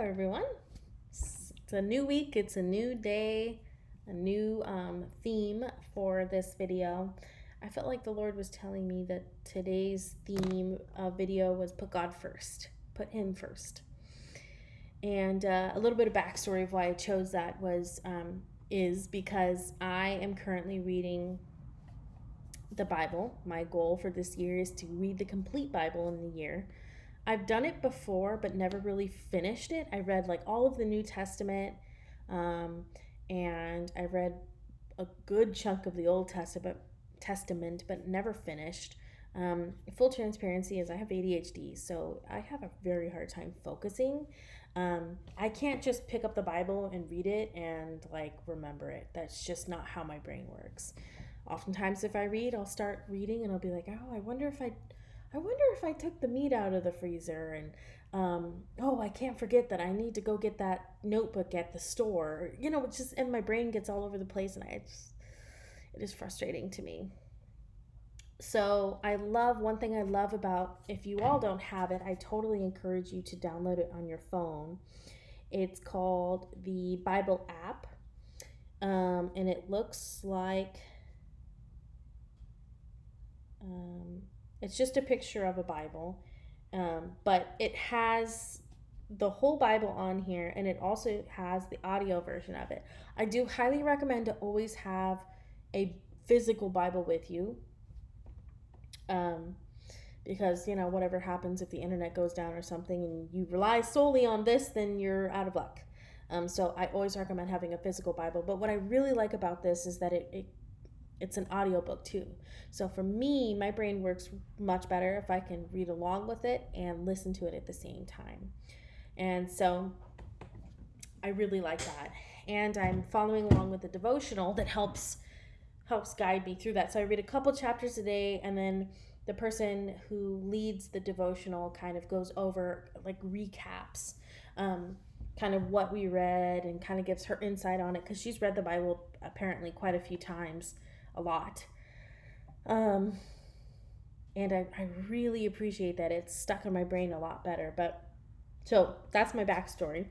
everyone. It's a new week, it's a new day, a new theme for this video. I felt like the Lord was telling me that today's theme of video was put God first, put Him first. And a little bit of backstory of why I chose that is because I am currently reading the Bible. My goal for this year is to read the complete Bible in the year. I've done it before, but never really finished it. I read like all of the New Testament, and I read a good chunk of the Old Testament, but never finished. Full transparency is I have ADHD, so I have a very hard time focusing. I can't just pick up the Bible and read it and like remember it. That's just not how my brain works. Oftentimes, if I read, I'll start reading and I'll be like, oh, I wonder if I took the meat out of the freezer, and oh, I can't forget that I need to go get that notebook at the store. It's just, and my brain gets all over the place, and it is frustrating to me. So one thing I love about, if you all don't have it, I totally encourage you to download it on your phone. It's called the Bible app, and it looks like, it's just a picture of a Bible, but it has the whole Bible on here, and it also has the audio version of it. I do highly recommend to always have a physical Bible with you, because whatever happens if the internet goes down or something and you rely solely on this, then you're out of luck. So I always recommend having a physical Bible. But what I really like about this is that it's an audiobook too. So for me, my brain works much better if I can read along with it and listen to it at the same time. And so I really like that. And I'm following along with the devotional that helps guide me through that. So I read a couple chapters a day, and then the person who leads the devotional kind of goes over, like recaps kind of what we read, and kind of gives her insight on it, because she's read the Bible apparently quite a few times, a lot. And I really appreciate that. It's stuck in my brain a lot better. But so that's my backstory.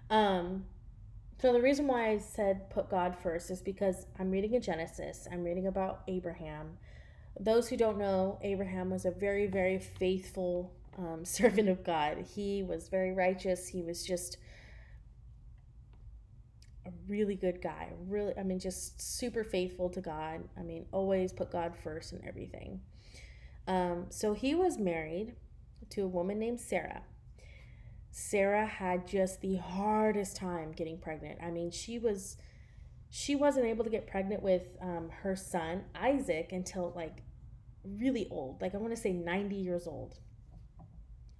So the reason why I said put God first is because I'm reading in Genesis. I'm reading about Abraham. Those who don't know, Abraham was a very, very faithful servant of God. He was very righteous. He was just a really good guy. Just super faithful to God. Always put God first in everything. So he was married to a woman named Sarah. Sarah had just the hardest time getting pregnant. She wasn't able to get pregnant with her son Isaac until like really old. Like I want to say 90 years old.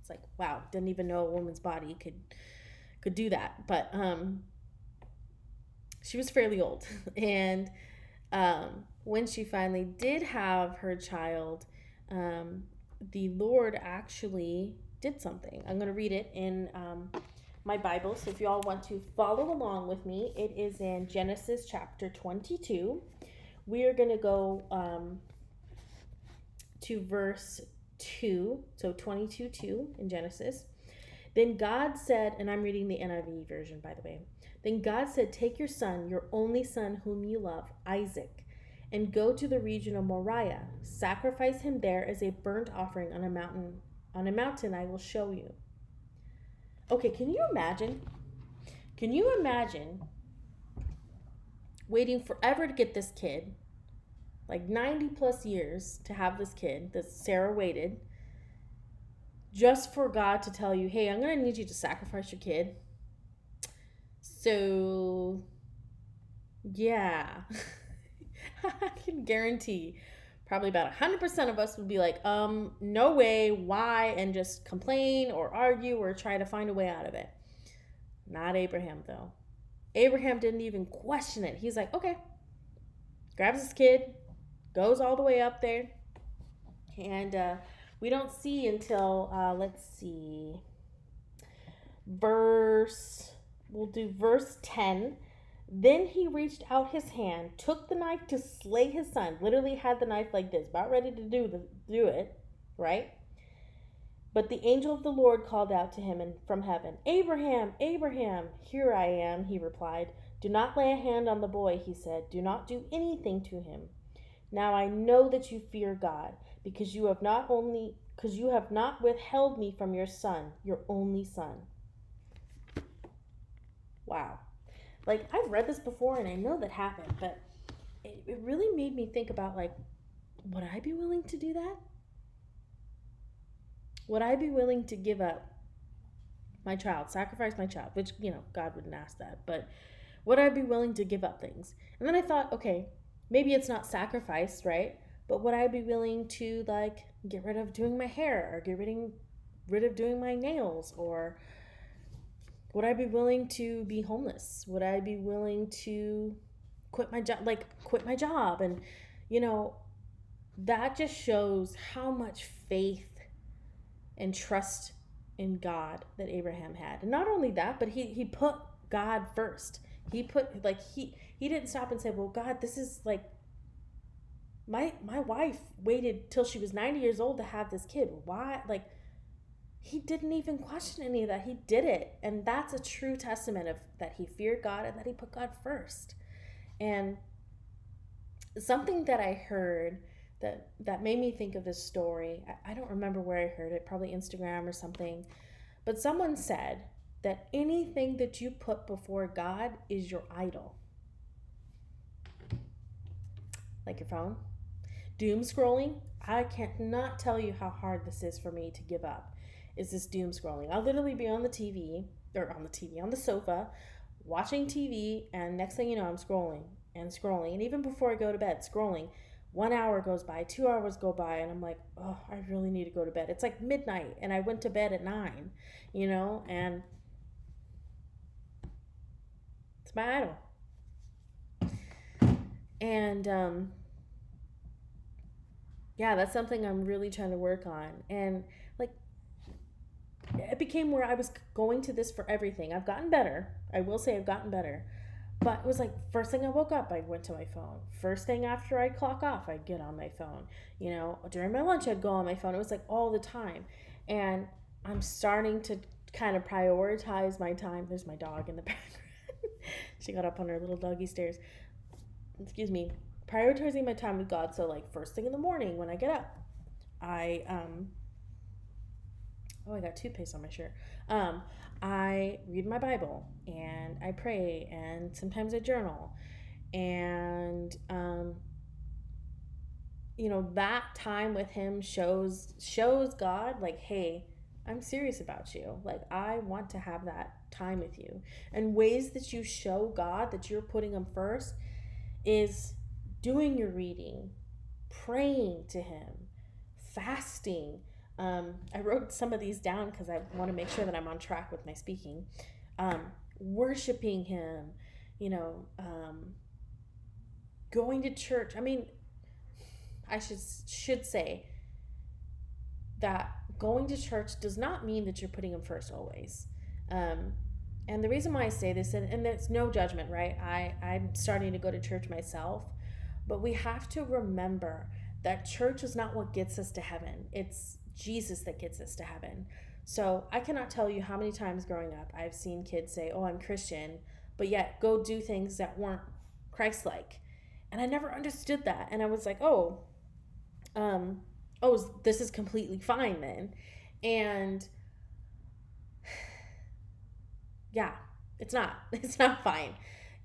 It's like, wow, didn't even know a woman's body could do that. But she was fairly old. And when she finally did have her child, the Lord actually did something. I'm going to read it in my Bible. So if you all want to follow along with me, it is in Genesis chapter 22. We are going to go to verse 2. So 22:2 in Genesis. Then God said, and I'm reading the NIV version, by the way. Then God said, take your son, your only son whom you love, Isaac, and go to the region of Moriah. Sacrifice him there as a burnt offering on a mountain. On a mountain I will show you. Okay, can you imagine? Can you imagine waiting forever to get this kid? Like 90 plus years to have this kid that Sarah waited, just for God to tell you, hey, I'm going to need you to sacrifice your kid. So, yeah. I can guarantee probably about 100% of us would be like, no way, why, and just complain or argue or try to find a way out of it. Not Abraham, though. Abraham didn't even question it. He's like, okay. Grabs his kid, goes all the way up there, and we don't see until, we'll do verse 10. Then he reached out his hand, took the knife to slay his son, literally had the knife like this, about ready to do it, right? But the angel of the Lord called out to him from heaven, Abraham, Abraham! Here I am, he replied. Do not lay a hand on the boy, he said. Do not do anything to him. Now I know that you fear God, because you have not withheld me from your son, your only son. Wow. Like, I've read this before and I know that happened, but it really made me think about, like, would I be willing to do that? Would I be willing to give up my child, sacrifice my child, which, God wouldn't ask that, but would I be willing to give up things? And then I thought, okay, maybe it's not sacrifice, right? But would I be willing to, like, get rid of doing my hair, or get rid of doing my nails, or would I be willing to be homeless? Would I be willing to quit my job? And, that just shows how much faith and trust in God that Abraham had. And not only that, but he put God first. He put, like, he didn't stop and say, well, God, this is, like, my wife waited till she was 90 years old to have this kid. Why? Like, he didn't even question any of that. He did it. And that's a true testament of that he feared God and that he put God first. And something that I heard that made me think of this story, I don't remember where I heard it, probably Instagram or something, but someone said that anything that you put before God is your idol. Like your phone. Doom scrolling, I cannot tell you how hard this is for me to give up, is this doom scrolling. I'll literally be on the sofa, watching TV, and next thing you know, I'm scrolling. And even before I go to bed, scrolling. 1 hour goes by, 2 hours go by, and I'm like, oh, I really need to go to bed. It's like midnight, and I went to bed at 9, and it's my idol. And, yeah, that's something I'm really trying to work on. And, like, it became where I was going to this for everything. I've gotten better. I will say I've gotten better. But it was like, first thing I woke up, I went to my phone. First thing after I clock off, I'd get on my phone. During my lunch, I'd go on my phone. It was like all the time. And I'm starting to kind of prioritize my time. There's my dog in the background. She got up on her little doggy stairs. Excuse me. Prioritizing my time with God. So, like, first thing in the morning when I get up, I got toothpaste on my shirt. I read my Bible, and I pray, and sometimes I journal. And, that time with him shows God, like, hey, I'm serious about you. Like, I want to have that time with you. And ways that you show God that you're putting him first is doing your reading, praying to him, fasting. I wrote some of these down because I want to make sure that I'm on track with my speaking. Worshiping him, going to church. I mean, I should say that going to church does not mean that you're putting him first always. And the reason why I say this, and there's no judgment, right? I'm starting to go to church myself, but we have to remember that church is not what gets us to heaven. It's Jesus that gets us to heaven. So I cannot tell you how many times growing up I've seen kids say, oh, I'm Christian, but yet go do things that weren't Christ-like. And I never understood that. And I was like, this is completely fine then. And yeah, it's not. It's not fine.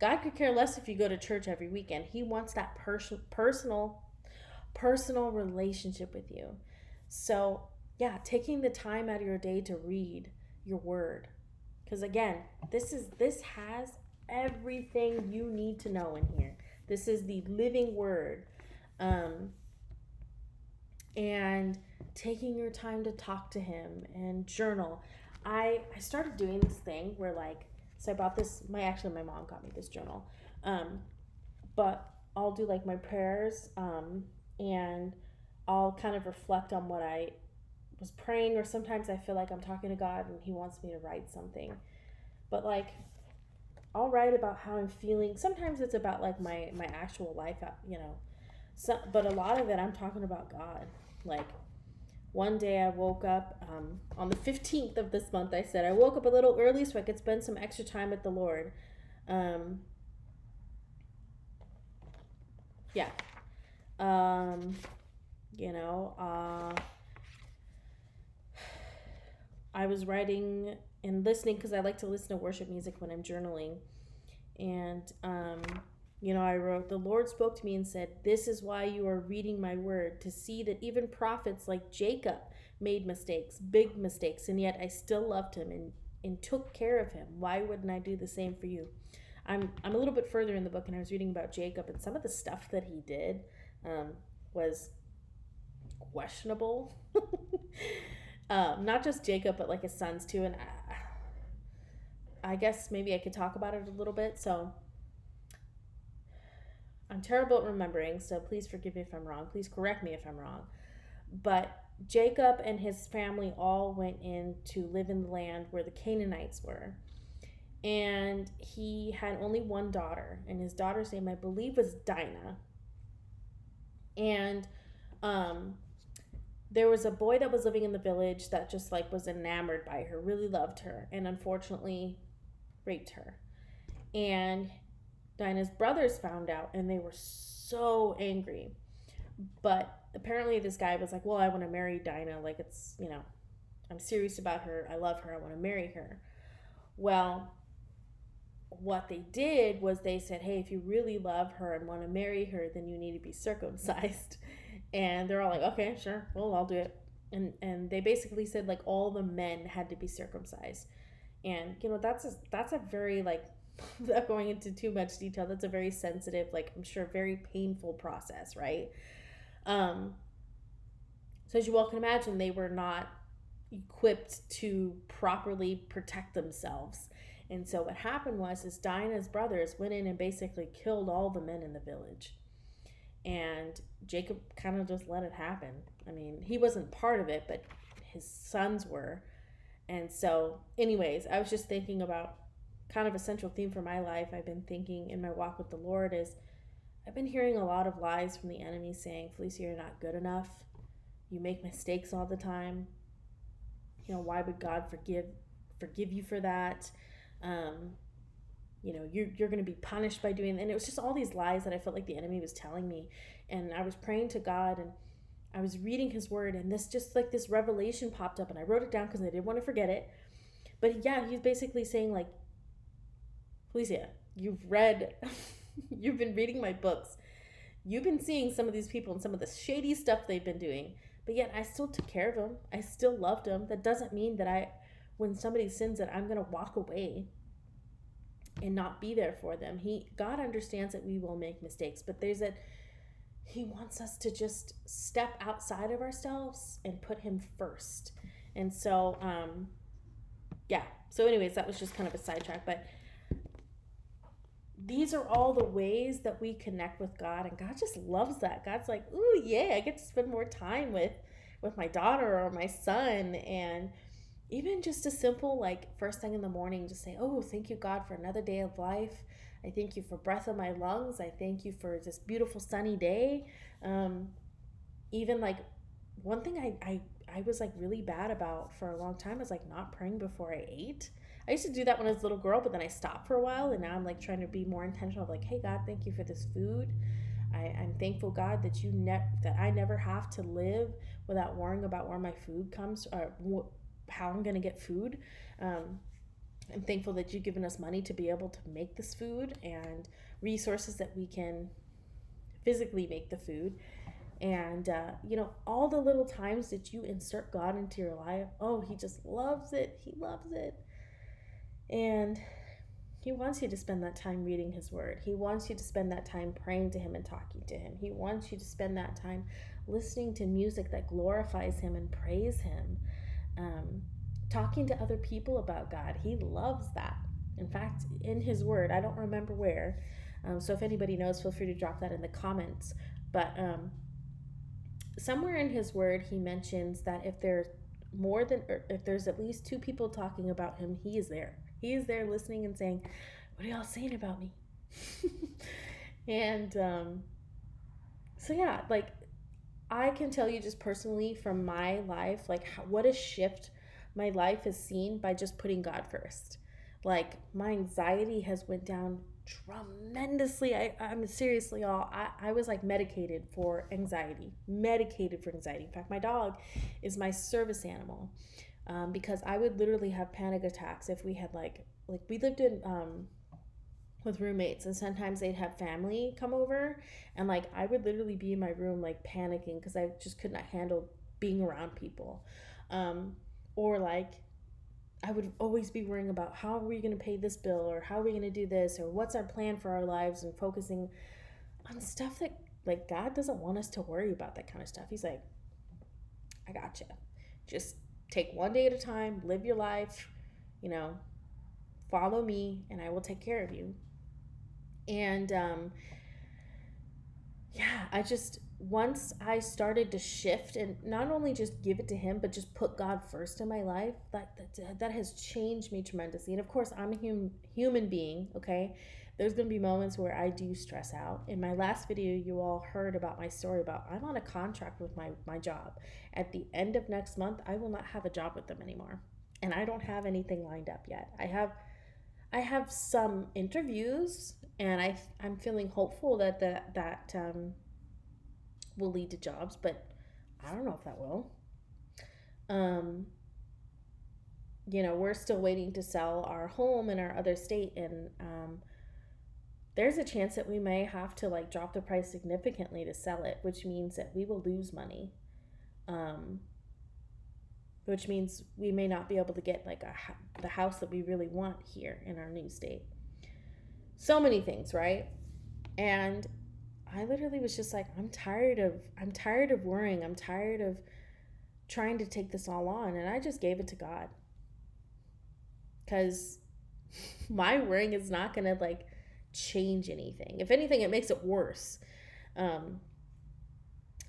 God could care less if you go to church every weekend. He wants that personal relationship with you. So, yeah, taking the time out of your day to read your word. Because again, this has everything you need to know in here. This is the living word. And taking your time to talk to him and journal. I started doing this thing where, like, so I bought this, my mom got me this journal. But I'll do, like, my prayers, and I'll kind of reflect on what I was praying, or sometimes I feel like I'm talking to God and he wants me to write something. But, like, I'll write about how I'm feeling. Sometimes it's about, like, my actual life, So, but a lot of it I'm talking about God. Like, one day I woke up on the 15th of this month. I said I woke up a little early so I could spend some extra time with the Lord. Um, yeah. Um, you know, I was writing and listening because I like to listen to worship music when I'm journaling. And, I wrote, the Lord spoke to me and said, "This is why you are reading my word, to see that even prophets like Jacob made mistakes, big mistakes, and yet I still loved him and took care of him. Why wouldn't I do the same for you?" I'm a little bit further in the book, and I was reading about Jacob, and some of the stuff that he did was questionable. Not just Jacob, but like his sons too. And I guess maybe I could talk about it a little bit. So I'm terrible at remembering, so please forgive me if I'm wrong. Please correct me if I'm wrong. But Jacob and his family all went in to live in the land where the Canaanites were. And he had only one daughter, and his daughter's name, I believe, was Dinah. And there was a boy that was living in the village that just like was enamored by her, really loved her, and unfortunately raped her. And Dinah's brothers found out, and they were so angry. But apparently this guy was like, "Well, I want to marry Dinah. Like, it's, I'm serious about her. I love her. I want to marry her." Well, what they did was they said, "Hey, if you really love her and want to marry her, then you need to be circumcised." And they're all like, "Okay, sure. Well, I'll do it." And they basically said like all the men had to be circumcised. And that's a very like without going into too much detail, that's a very sensitive, like I'm sure very painful process, right? Um so as you all can imagine, they were not equipped to properly protect themselves. And so what happened was is Dinah's brothers went in and basically killed all the men in the village. And Jacob kind of just let it happen. I mean, he wasn't part of it, but his sons were. And so, anyways, I was just thinking about kind of a central theme for my life. I've been thinking in my walk with the Lord is I've been hearing a lot of lies from the enemy saying, "Felicia, you're not good enough. You make mistakes all the time. Why would God forgive you for that? Um, you're going to be punished by doing." And it was just all these lies that I felt like the enemy was telling me. And I was praying to God, and I was reading his word, and this revelation popped up, and I wrote it down because I didn't want to forget it. But yeah, he's basically saying like, "Felicia, you've been reading my books. You've been seeing some of these people and some of the shady stuff they've been doing, but yet I still took care of them. I still loved them. That doesn't mean that when somebody sins, that I'm going to walk away and not be there for them." God understands that we will make mistakes, but he wants us to just step outside of ourselves and put him first. And so, yeah. So anyways, that was just kind of a sidetrack, but these are all the ways that we connect with God, and God just loves that. God's like, "Ooh, yeah, I get to spend more time with my daughter or my son." And even just a simple, like, first thing in the morning, just say, "Oh, thank you, God, for another day of life. I thank you for breath in my lungs. I thank you for this beautiful sunny day." Even like one thing I was like really bad about for a long time was like not praying before I ate. I used to do that when I was a little girl, but then I stopped for a while, and now I'm like trying to be more intentional of like, "Hey God, thank you for this food. I'm thankful, God, that that I never have to live without worrying about where my food comes or how I'm gonna get food. I'm thankful that you've given us money to be able to make this food and resources that we can physically make the food." And all the little times that you insert God into your life, oh, he just loves it. He loves it. And he wants you to spend that time reading his word. He wants you to spend that time praying to him and talking to him. He wants you to spend that time listening to music that glorifies him and praise him. Talking to other people about God. He loves that. In fact, in his word, I don't remember where, so if anybody knows, feel free to drop that in the comments. But somewhere in his word, he mentions that if there's at least two people talking about him, he is there. He is there listening and saying, "What are y'all saying about me?" And so yeah, like I can tell you just personally from my life, like what a shift my life has seen by just putting God first. Like my anxiety has went down tremendously. I'm seriously, y'all. I was like medicated for anxiety. Medicated for anxiety. In fact, my dog is my service animal, because I would literally have panic attacks if we had like we lived in with roommates, and sometimes they'd have family come over, and like I would literally be in my room like panicking because I just could not handle being around people. um, or like I would always be worrying about how are we going to pay this bill, or how are we going to do this, or what's our plan for our lives, and focusing on stuff that like God doesn't want us to worry about. That kind of stuff. He's like, I got you, just take one day at a time, live your life, you know, follow me and I will take care of you. And yeah, I just, once I started to shift and not only just give it to him, but just put God first in my life, that has changed me tremendously. And of course, I'm a human being, okay? There's going to be moments where I do stress out. In my last video, you all heard about my story about I'm on a contract with my job. At the end of next month, I will not have a job with them anymore. And I don't have anything lined up yet. I have some interviews, and I'm feeling hopeful that will lead to jobs, but I don't know if that will. Um, we're still waiting to sell our home in our other state, and there's a chance that we may have to like drop the price significantly to sell it, which means that we will lose money. Um, which means we may not be able to get like the house that we really want here in our new state. So many things, right? And I literally was just like, I'm tired of worrying. I'm tired of trying to take this all on, and I just gave it to God. Cuz my worrying is not going to like change anything. If anything, it makes it worse. Um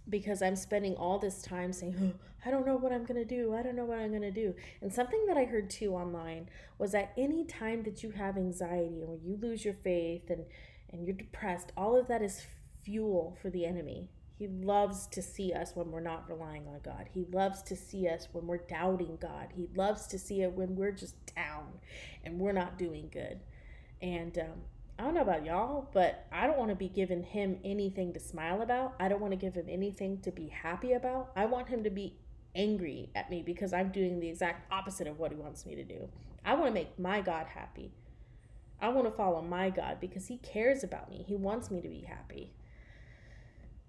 because I'm spending all this time saying, oh, I don't know what I'm going to do. I don't know what I'm going to do. And something that I heard too online was that any time that you have anxiety or you lose your faith and you're depressed, all of that is fuel for the enemy. He loves to see us when we're not relying on God. He loves to see us when we're doubting God. He loves to see it when we're just down and we're not doing good. And I don't know about y'all, but I don't want to be giving him anything to smile about. I don't want to give him anything to be happy about. I want him to be angry at me because I'm doing the exact opposite of what he wants me to do. I want to make my God happy. I want to follow my God because he cares about me. He wants me to be happy.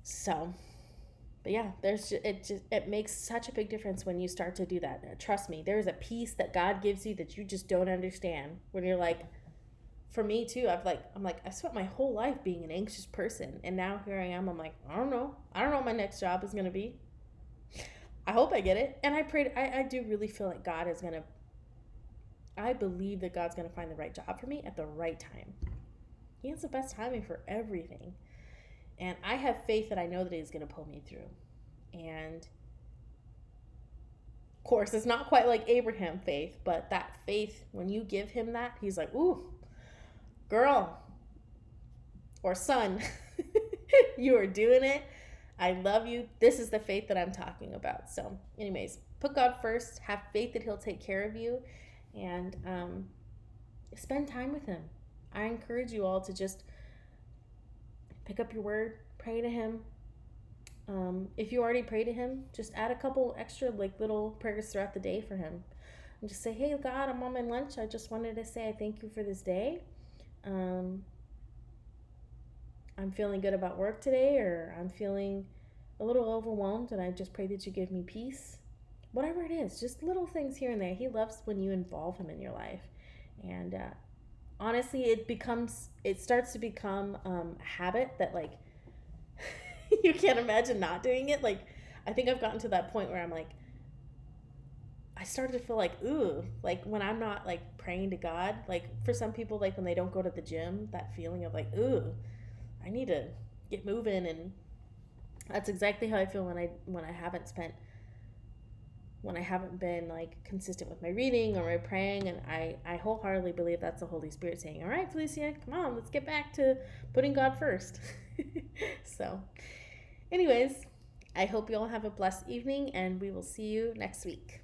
So, but yeah, it makes such a big difference when you start to do that. Trust me, there is a peace that God gives you that you just don't understand. When you're like, for me too, I'm like I spent my whole life being an anxious person, and now here I am. I'm like, I don't know what my next job is gonna be. I hope I get it, and I prayed. I do really feel like God is gonna. I believe that God's gonna find the right job for me at the right time. He has the best timing for everything, and I have faith that I know that He's gonna pull me through. And of course, it's not quite like Abraham faith, but that faith, when you give him that, he's like, ooh, girl or son, you are doing it. I love you. This is the faith that I'm talking about. So anyways, put God first, have faith that he'll take care of you, and spend time with him. I encourage you all to just pick up your word, pray to him. If you already pray to him, just add a couple extra like little prayers throughout the day for him, and just say, hey God, I'm on my lunch. I just wanted to say I thank you for this day. I'm feeling good about work today, or I'm feeling a little overwhelmed, and I just pray that you give me peace. Whatever it is, just little things here and there. He loves when you involve him in your life. And honestly, it starts to become a habit that like you can't imagine not doing it. Like, I think I've gotten to that point where I'm like, I started to feel like, ooh, like when I'm not like praying to God, like for some people, like when they don't go to the gym, that feeling of like, ooh, I need to get moving. And that's exactly how I feel when I haven't been like consistent with my reading or my praying. And I wholeheartedly believe that's the Holy Spirit saying, all right, Felicia, come on, let's get back to putting God first. So anyways, I hope you all have a blessed evening, and we will see you next week.